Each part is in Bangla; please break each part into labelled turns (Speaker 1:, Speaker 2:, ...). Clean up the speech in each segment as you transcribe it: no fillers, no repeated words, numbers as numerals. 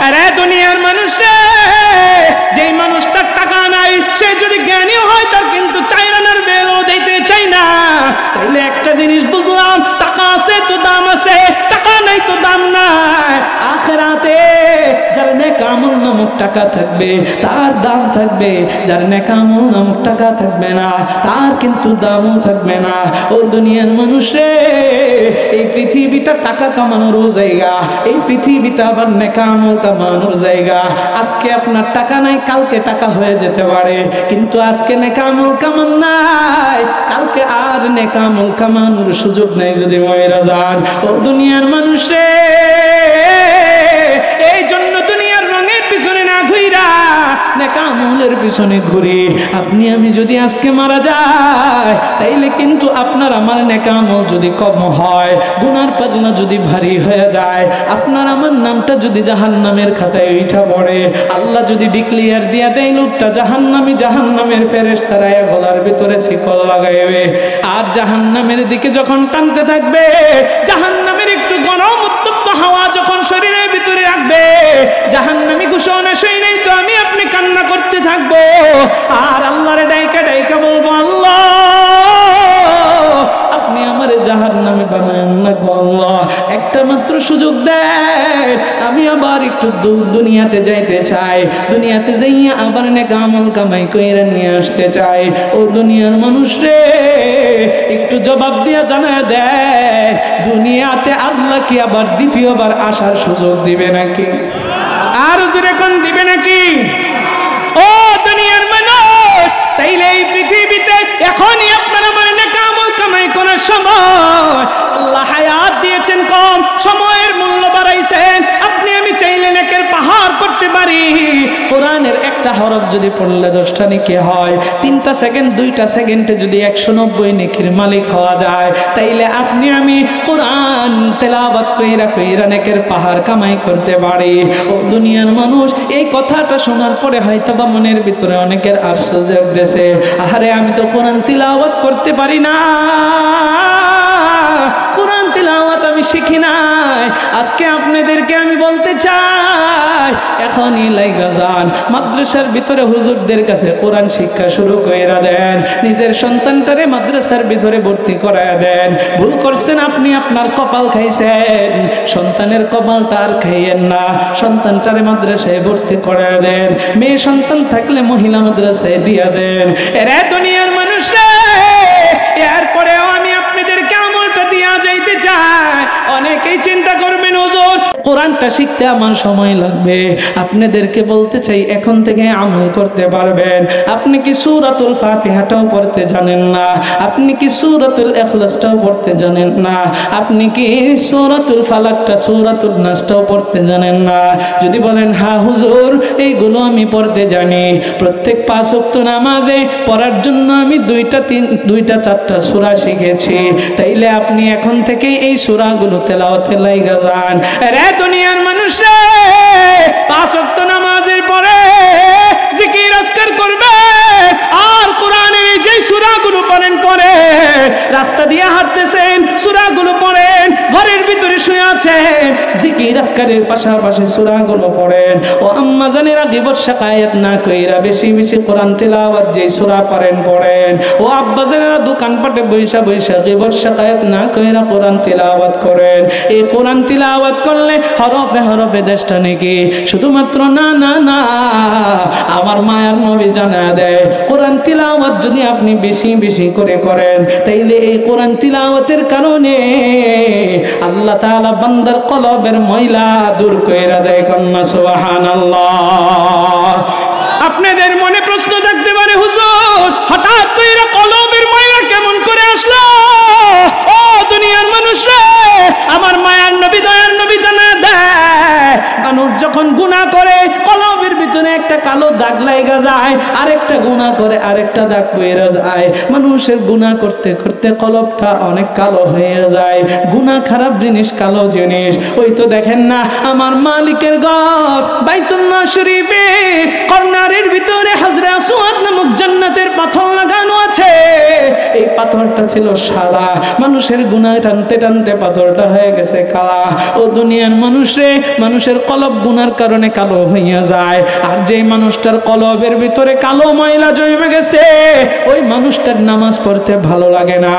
Speaker 1: আরে দুনিয়ার মানুষ রে, যেই মানুষটার টাকা নাই সে যদি জ্ঞানী হয় তার কিন্তু চাইরানার বেলও দিতে চাই না। তাইলে একটা জিনিস বুঝলাম, টাকা আছে তো দাম আছে, টাকা নাই তো দাম নাই। আখিরাতে যার নেক আমল নামক টাকা থাকবে তার দাম থাকবে, যার নেক আমল নামক টাকা থাকবে না তার কিন্তু দামও থাকবে না। ও দুনিয়ার মানুষ রে, এই পৃথিবীটা টাকা কামানোর জায়গা, এই পৃথিবীটা আবার নেক আমল কামানোর জায়গা। আজকে আপনার টাকা নাই, কালকে টাকা হয়ে যেতে পারে, কিন্তু আজকে নেক আমল কামান নাই, কালকে আর নেক আমল কামানোর সুযোগ নাই যদি মরে যান। ও দুনিয়ার মানুষ রে, এই জন্য দুনিয়ার রঙের পিছনে না ঘুইরা নেক আমলের পিছনে ঘুরি। আপনি আমি যদি আজকে মারা যায়, তাইলে কিন্তু আপনার আমার নেক আমল যদি কম হয়, গুনার পাল্লা যদি ভারী হয়ে যায়, আপনার আমার নামটা যদি জাহান্নামের খাতায় উঠা পড়ে, আল্লাহ যদি ডিক্লিয়ার দিয়া দেয় লোকটা জাহান্নামী, জাহান্নামের ফেরেশতারা গলার ভিতরে শিকল লাগাইবে। আর জাহান্নামের দিকে যখন টানতে থাকবে, জাহান্নামের একটু গরম উত্তপ্ত হাওয়া যখন শরীরের ভিতরে রাখবে, জাহান্নামী ঘোষণা শুনেই তো আমি আপনি কান্না করতে থাকবো। আর আল্লাহরে ডাইকা ডাইকা বলবো, আল্লাহ আপনি আমারে জাহান্নামে বানান না গো আল্লাহ, একটা মাত্র সুযোগ দেন, আমি আবার একটু দুনিয়াতে যাইতে চাই, দুনিয়াতে যাইয়া আবার নেক আমল কামাই কইরা নিয়ে আসতে চাই। ও দুনিয়ার মানুষ রে, একটু জবাব দিয়া জানায় দেয়, দুনিয়াতে আল্লাহ কি আবার দ্বিতীয়বার আসার সুযোগ দিবে নাকি? আর যেরকম দিবে নাকি? ও দুনিয়ার মানুষ, তাইলে এই পৃথিবীতে এখনই আপনার আমার নেক আমল কামাই করার সময়। আল্লাহ হায়াত দিয়েছেন কম, সময়ের মূল্য বাড়াইছেন। আপনি আমি চাইলে নেকের পাহাড় করতে পারি। কোরআনের একটা হরফ যদি পড়লে 10টা নেকি হয়, 3টা সেকেন্ড 2টা সেকেন্ডে যদি 190 নেকির মালিক হওয়া যায়, তাইলে আপনি আমি কোরআন তেলাওয়াত কইরা কইরা নেকের পাহাড় কামাই করতে পারি। ও দুনিয়ার মানুষ, এই কথাটা শোনার পরে হয়তো বা মনের ভিতরে অনেকের আফসোস জাগতেছে, আরে আমি তো কোরআন তিলাওয়াত করতে পারি না, কোরআন তিলাওয়াত আমি শিখি নাই। আজকে আপনাদেরকে আমি বলতে চাই, এখনই লাইগা যান মাদ্রাসার ভিতরে হুজুরদের কাছে কোরআন শিক্ষা শুরু কইরা দেন, নিজের সন্তানটারে মাদ্রাসার ভিতরে ভর্তি করায়া দেন। ভুল করছেন আপনি, আপনার কপাল খাইছেন, সন্তানের কপালটা আর খাইয়েন না, সন্তানটারে মাদ্রাসায় ভর্তি করায়া দেন। মেয়ে সন্তান থাকলে মহিলা মাদ্রাসায় দিয়া দেন। এরা দুনিয়ার মানুষ রে, এরপরেও আমি আপনাদেরকে আমলটা দিয়া যাইতে চাই। অনেকেই চিন্তা করবেন, হুজুর কোরআনটা শিখতে আমার সময় লাগবে। আপনাদেরকে বলতে চাই, এখন থেকে আমল করতে পারবেন। আপনি কি সূরাতুল ফাতিহাটাও পড়তে জানেন না? আপনি কি সূরাতুল ইখলাসটাও পড়তে জানেন না? আপনি কি সূরাতুল ফালাকটা, সূরাতুল নাসটাও পড়তে জানেন না? যদি বলেন হ্যাঁ হুজুর এইগুলো আমি পড়তে জানি, প্রত্যেক 5 ওয়াক্ত নামাজে পড়ার জন্য আমি 2টা 4টা সূরা শিখেছি, তাইলে আপনি এখন থেকে এই সূরাগুলো তেলাওয়াতে লাইগা যান। রে দুনিয়ার মানুষ রে, 5 ওয়াক্ত নামাজের পরে জিকির আজকার করবে, আর কোরআনের এই যে সূরাগুলো পড়েন পড়ে, রাস্তা দিয়ে হাঁটতেছেন সূরাগুলো পড়েন, ঘরের ভিতরে শুয়ে আছেন জিকির আজকারের পাশাপাশি সূরাগুলো পড়েন। ও আম্মা জানেরা, গীবত শাকায়াত না কইরা বেশি বেশি কোরআন তিলাওয়াত যে সূরা পড়েন পড়েন। ও আব্বা জানেরা, দোকানপাটে বৈশা বৈশা গীবত শাকায়াত না কইরা কোরআন তিলাওয়াত করেন। এই কোরআন তিলাওয়াত করলে হরফে হরফে 10টা নেকি, শুধুমাত্র না না না, আমার মায়ার নবী জানা দেয়, কোরআন তিলাওয়াত যদি আপনি বেশি বেশি করে করেন, তাইলে এই কোরআন তিলাওয়াতের কারণে আল্লাহ তাআলা বান্দার কলবের ময়লা দূর কইরা দেয়। কন্যা সুবহানাল্লাহ। আপনাদের মনে প্রশ্ন থাকতে পারে, হুজুর হঠাৎ কইরা কলবের ময়লা কেমন করে আসলো? ও দুনিয়ার মানুষ রে, আমার মায়ার নবী দয়ার নবী জানা দেয়, মানুষ যখন গুনাহ করে কলবের ভিতরে একটা কালো দাগ লাগা যায়, আরেকটা গুনাহ করে আরেকটা দাগ পড়ে যায়। মানুষের গুনাহ করতে করতে কলবটা অনেক কালো হয়ে যায়। গুনাহ খারাপ জিনিস, কালো জিনিস। ওই তো দেখেন না, আমার মালিকের ঘর বাইতুল্লাহ শরীফের কর্নারের ভিতরে হাজরে আসওয়াদ নামক জান্নাতের পাথর লাগানো আছে। এই পাথরটা ছিল সাদা, মানুষের গুনাহ টানতে টানতে পাথরটা হয়ে গেছে কালা। ও দুনিয়ার মানুষ রে, মানুষের কলব গুনার কারণে কালো হইয়া যায়। আর যে মানুষটার কলবের ভিতরে কালো ময়লা জমে গেছে, ওই মানুষটার নামাজ পড়তে ভালো লাগে না,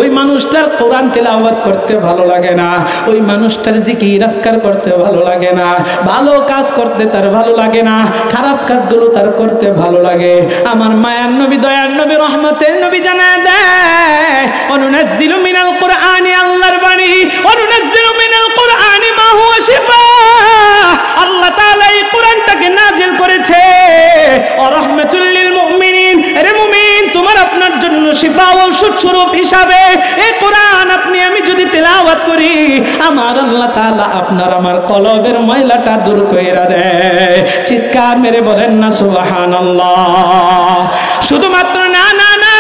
Speaker 1: ওই মানুষটার কোরআন তেলাওয়াত করতে ভালো লাগে না, ওই মানুষটার জিকির আজকার করতে ভালো লাগে না, ভালো কাজ করতে তার ভালো লাগে না, খারাপ কাজগুলো তার করতে ভালো লাগে। আমার মায়ার নবী, দয়ার নবী, রহমতের নবী জানায় দেয়, অনুনাজ্জিলু মিনাল কুরআনি, আল্লাহর বাণী, অনুনাজ্জিলু মিনাল কুরআনি মা হুয়া শিফা। আল্লাহ তাআলা এই কোরআনটাকে নাজিল করেছে ও রাহমাতুল লিল মুমিনিন। আরে মুমিন, তোমার আপনার জন্য শিফা ও ঔষধ স্বরূপ হিসাবে এই কোরআন আপনি আমি যদি তেলাওয়াত করি, আমার আল্লাহ তাআলা আপনার আমার কলবের ময়লাটা দূর কইরা দেয়। চিৎকার মেরে বলেন না সুবহানাল্লাহ। শুধুমাত্র না না না,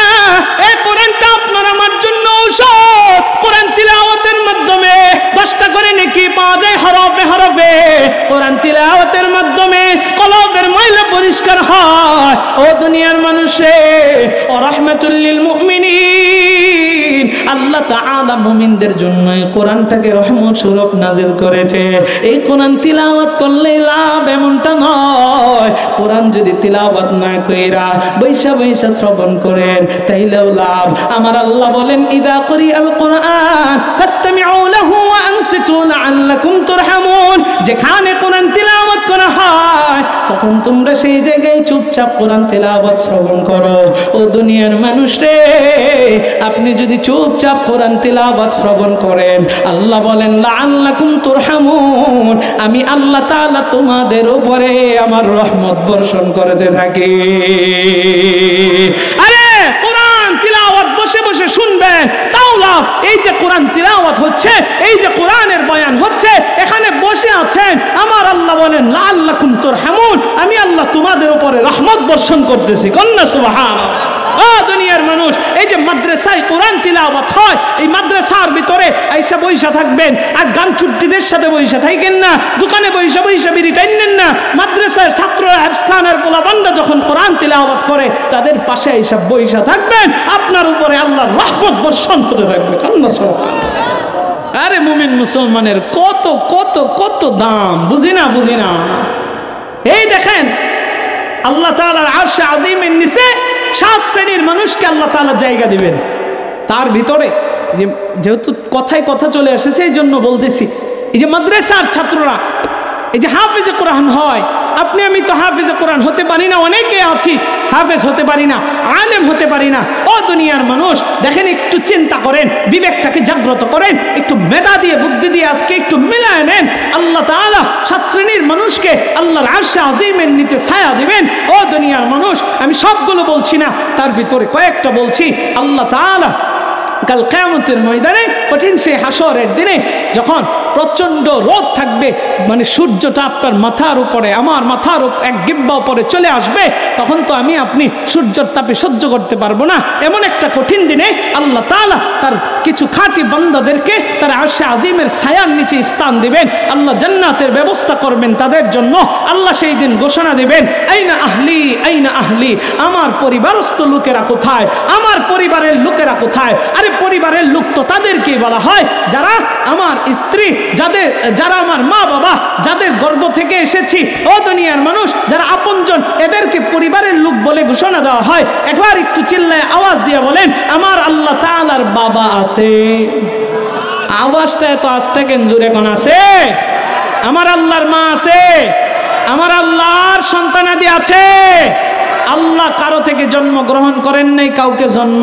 Speaker 1: এই কোরআনটা আপনার আমার জন্য ঔষধ। কোরআন তিলাওয়াতের মাধ্যমে 10টা করে নেকি পাওয়া যায় হরফে হরফে। কোরআন তিলাওয়াতের মাধ্যমে কলবের ময়লা পরিষ্কার হয়। ও দুনিয়ার মানুষে, ও রাহমাতুল লিল মুমিনিন, আল্লাহ তাআলা মুমিনদের জন্য এই কোরআনটাকে রহমত স্বরূপ নাজিল করেছে। এই কোরআন তিলাওয়াত করলে লাভ এমনটা নয়, কোরআন যদি তিলাওয়াত না কইরা বৈশা বৈশা শ্রবণ করেন তাইলেও লাভ। আমার আল্লাহ বলেন, ইদা কুরিআল কুরআন ফাসতামিউ লাহু ওয়া আনসিতু লাআল্লাকুম তুরহামুন। যেখানে কোরআন তিলাওয়াত করা হয় তখন তোমরা সেই জায়গায় চুপচাপ কোরআন তিলাওয়াত শ্রবণ করো। ও দুনিয়ার মানুষ রে, আপনি যদি চুপচাপ কোরআন তিলাওয়াত শ্রবণ করেন, আল্লাহ বলেন লাআল্লাকুম তুরহামুন, আমি আল্লাহ তাআলা তোমাদের উপরে আমার রহমত বর্ষণ করতে থাকি। আরে কোরআন তিলাওয়াত বসে বসে শুনবেন তাও লাভ। এই যে কোরআন তিলাওয়াত হচ্ছে, এই যে কোরআনের বয়ান হচ্ছে, এখানে বসে আছেন, আমার আল্লাহ বলেন লাআল্লাকুম তুরহামুন, আমি আল্লাহ তোমাদের উপরে রহমত বর্ষণ করতেছি। কন্যা সুবহানাল্লাহ। দুনিয়ার মানুষ, এই যে মাদ্রাসায় কোরআন তিলাওয়াত হয়, এই মাদ্রাসার ভিতরে আইসা বইসা থাকবেন আর গান চুট্টিদের সাথে বইসা থাকেন না, দোকানে বইসা বইসা বিড়ি টাইনেন না। মাদ্রাসার ছাত্ররা হাফেজখানার পোলাপানরা যখন কোরআন তিলাওয়াত করে তাদের পাশে আইসা বইসা থাকবেন, আপনার উপরে আল্লাহর রহমত বর্ষণ হতে থাকবে। কান্না সুবহানাল্লাহ। আরে মুমিন মুসলমানের কত কত কত দাম, বুঝি না বুঝি না। এই দেখেন, আল্লাহ তাআলার আরশে আজিমের নিচে 7 শ্রেণীর মানুষকে আল্লাহ তাআলা জায়গা দিবেন। তার ভিতরে যেহেতু কথায় কথা চলে এসেছে এই জন্য বলতেছি, এই যে মাদ্রাসার ছাত্ররা, এই যে হাফেজে কোরআন হয়, আপনি আমি তো হাফেজে কোরআন হতে পারি না, অনেকে আছি হাফেজ হতে পারি না, আলেম হতে পারি না। ও দুনিয়ার মানুষ, দেখেন একটু চিন্তা করেন, বিবেকটাকে জাগ্রত করেন, একটু মেধা দিয়ে বুদ্ধি দিয়ে আজকে একটু মিলায় নেন। আল্লাহ তাআলা 7 শ্রেণীর মানুষকে আল্লাহর আরশে আজিমের নিচে ছায়া দিবেন। ও দুনিয়ার মানুষ, আমি সবগুলো বলছি না, তার ভিতরে কয়েকটা বলছি। আল্লাহ তাআলা কাল কিয়ামতের ময়দানে, কঠিন সেই হাসরের দিনে যখন প্রচন্ড রোদ থাকবে, মানে সূর্যটা আপনার মাথার উপরে, আমার মাথার এক গিব্বা উপরে চলে আসবে, তখন তো আমি আপনি সূর্যের তাপে সহ্য করতে পারবো না। এমন একটা কঠিন দিনে আল্লাহ তাআলা তার কিছু খাঁটি বান্দাদেরকে তার আরশে আজিমের ছায়ার নিচে স্থান দিবেন। আল্লাহ জান্নাতের ব্যবস্থা করবেন তাদের জন্য। আল্লাহ সেই দিন ঘোষণা দিবেন, আইনা আহলি আইনা আহলি, আমার পরিবারস্থ লোকেরা কোথায়, আমার পরিবারের লোকেরা কোথায়। আরে পরিবারের লোক তো তাদেরকে বলা হয় যারা আমার স্ত্রী, যারা আমার মা বাবা, যাদের গর্ভ থেকে এসেছি। ও দুনিয়ার মানুষ, যারা আপনজন, এদেরকে পরিবারের লোক বলে ঘোষণা দেওয়া হয়। একবার একটু চিল্লায় আওয়াজ দিয়ে বলেন, আমার আল্লাহ তাআলার বাবা আছে। আওয়াজটা এত আস্তে কেন, জোরে কোন আছে? আমার আল্লাহর মা আছে, আমার আল্লাহর সন্তানাদি আছে। আল্লাহ কারো থেকে জন্মগ্রহণ করেন নাই, কাউকে জন্ম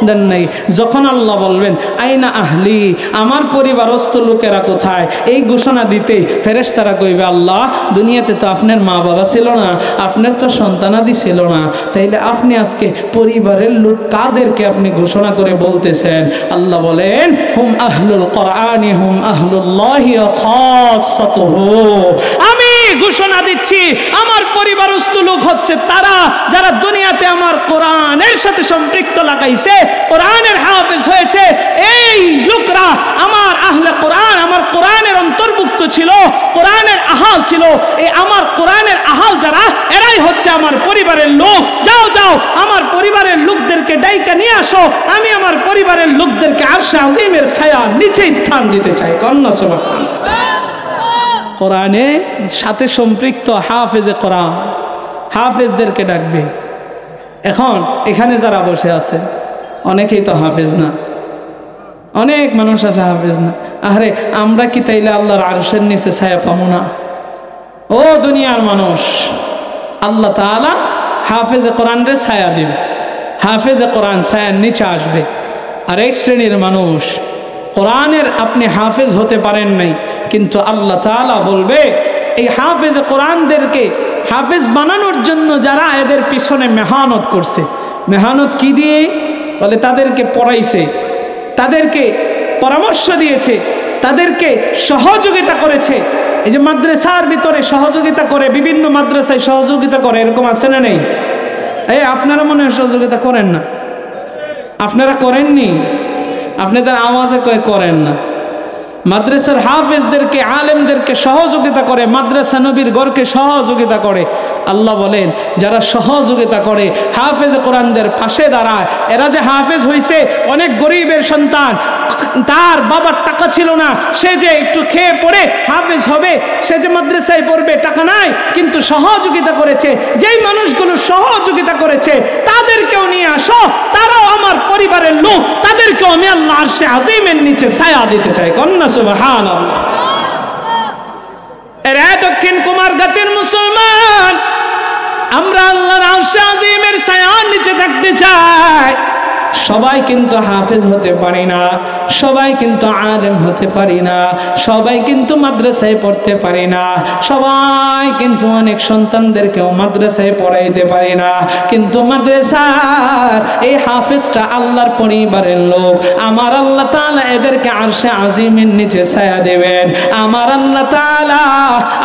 Speaker 1: দেন নাই। যখন আল্লাহ বলবেন আইনা আহলি, আমার পরিবারস্থ লোকেরা কোথায়, এই ঘোষণা দিতেই ফেরেশতারা কইবে, আল্লাহ দুনিয়াতে তো আপনার মা বাবা ছিল না, আপনার তো সন্তানাদি ছিল না, তাইলে আপনি আজকে পরিবারের লোক কাদেরকে আপনি ঘোষণা করে বলতেছেন? আল্লাহ বলেন, হুম আহলুল কোরআনি হুম আহলুল্লাহি ওয়া খাসাতুহু, আমি ঘোষণা দিচ্ছি আমার পরিবারস্থ লোক হচ্ছে তারা যারা দুনিয়াতে আমার কোরআনের সাথে সম্পৃক্ত লাগাইছে, কোরআনের হাফেজ হয়েছে। এই লোকরা আমার আহলে কোরআন, আমার কোরআনের অন্তর্ভুক্ত ছিল, কোরআনের আহাল ছিল। এই আমার কোরআনের আহাল যারা, এরাই হচ্ছে আমার পরিবারের লোক। যাও যাও, আমার পরিবারের লোকদেরকে ডাইকা নিয়ে আসো, আমি আমার পরিবারের লোকদেরকে আরশে আজিমের ছায়া নিচে স্থান দিতে চাই। কন্যা সুবহানাল্লাহ। কোরআনের সাথে সম্পৃক্ত হাফেজে কোরআন, হাফেজদেরকে ডাকবে। এখন এখানে যারা বসে আছে অনেকেই তো হাফেজ না, অনেক মানুষ আছে হাফেজ না। আরে আমরা কি তাইলে আল্লাহর আরশের নিচে ছায়া পাবো না? ও দুনিয়ার মানুষ, আল্লাহ তাআলা হাফেজে কোরআনরে ছায়া দিবে, হাফেজে কোরআন ছায়ার নিচে আসবে। আর এক শ্রেণীর মানুষ, কোরআনের আপনি হাফেজ হতে পারেন নাই, কিন্তু আল্লাহ তাআলা বলবে এই হাফেজে কোরআনদেরকে হাফেজ বানানোর জন্য যারা এদের পিছনে মেহনত করছে, মেহনত কি দিয়ে? বলে তাদেরকে পড়াইছে, তাদেরকে পরামর্শ দিয়েছে, তাদেরকে সহযোগিতা করেছে। এই যে মাদ্রাসার ভিতরে সহযোগিতা করে, বিভিন্ন মাদ্রাসায় সহযোগিতা করে, এরকম আছে না নেই? এই আপনারা মনে হয় সহযোগিতা করেন না, আপনারা করেননি, আপনাদের আওয়াজে করেন না। মাদ্রাসার হাফেজদেরকে, আলেমদেরকে সহযোগিতা করে, মাদ্রাসা নবীর গড়কে সহযোগিতা করে। আল্লাহ বলেন যারা সহযোগিতা করে, হাফেজ কোরআনদের পাশে দাঁড়ায়, এরা যে হাফেজ হয়েছে, অনেক গরিবের সন্তান, তার বাবার টাকা ছিল না, সে যে একটু খেয়ে পড়ে হাফেজ হবে, সে যে মাদ্রাসায় পড়বে, টাকা নাই, কিন্তু সহযোগিতা করেছে। যেই মানুষগুলো সহযোগিতা করেছে তাদেরকেও নিয়ে আসো, তারাও আমার পরিবারের লোক, তাদেরকেও আমি আল্লাহ আরশে আজিমের নিচে ছায়া দিতে চাই। কন্যা সুবহানাল্লাহ। এরা দক্ষিণ কুমারঘাটের মুসলমান, আমরা আল্লাহর আরশে আজিমের ছায়ার নিচে থাকতে চাই। সবাই কিন্তু হাফেজ হতে পারি না, সবাই কিন্তু আলেম হতে পারি না, সবাই কিন্তু মাদ্রাসায় পড়তে পারি না, সবাই কিন্তু অনেক সন্তানদেরকেও মাদ্রাসায় পড়াইতে পারি না। কিন্তু মাদ্রাসার এই হাফেজটা আল্লাহর পরিবারের লোক, আমার আল্লাহ তাআলা এদেরকে আরশে আজিমের নিচে ছায়া দেবেন। আমার আল্লাহ তাআলা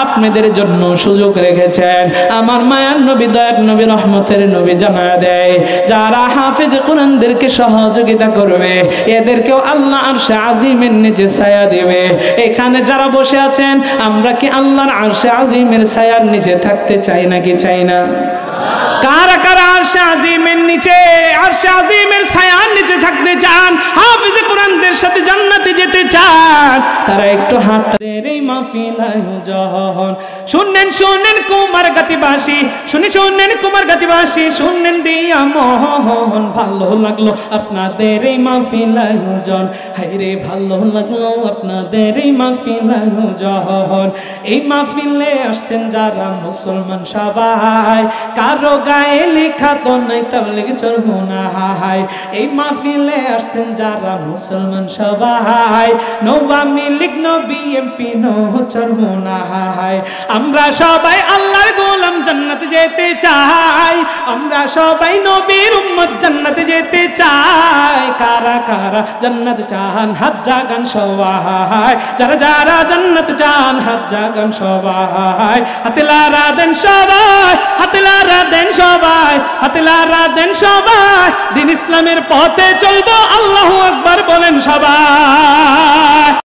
Speaker 1: আপনাদের জন্য সুযোগ রেখেছেন। আমার মায়ার নবী, দয়ার নবী, রহমতের নবী জানায়া দেয়, যারা হাফেজ কোরআনদের সহযোগিতা করবে এদেরকেও আল্লাহ আরশে আজিমের নিচে ছায়া দিবে। এখানে যারা বসে আছেন, আমরা কি আল্লাহর আরশে আজিমের ছায়ার নিচে থাকতে চাই নাকি চাই না? কারা কারা আরশে আজিমের নিচে, আরশে আজিমের ছায়ার নিচে থাকতে চান, হাফেজে কোরআনদের সাথে জান্নাতে যেতে চান, তারা একটু হাতদের এই মাহফিল আয়োজন শুনলেন, শুনলেন কুমারঘাটীবাসী, শুনলেন কুমারঘাটীবাসী, শুনলেন দিয়া মোহন, ভালো লাগলো আপনাদের এই মাহফিল আয়োজন, হায়রে ভালো লাগলো আপনাদের এই মাহফিল আয়োজন। এই মাহফিলে আসছেন যারা মুসলমান সবাই, কারো গায়ে লেখা তো নাই তাবলীগ চলবো না হাই। এই মাহফিলে আসছেন যারা মুসলমান সবাই, no Awami League, no BNP, no চলবো না হাই। আমরা সবাই আল্লাহর গোলাম, জান্নাতে যেতে চাই, আমরা সবাই নবীর উম্মত, জান্নাতে যেতে চাই। কারা কারা জান্নাত চান হাত জাগান সবাই, যারা যারা জান্নাত চান হাত জাগান সবাই, হাতে লারা দেন সবাই, হাতে লারা দেন সবাই, হাতে লারা দেন সবাই, দিন ইসলামের পথে চলবো, আল্লাহু আকবার বলেন সবাই।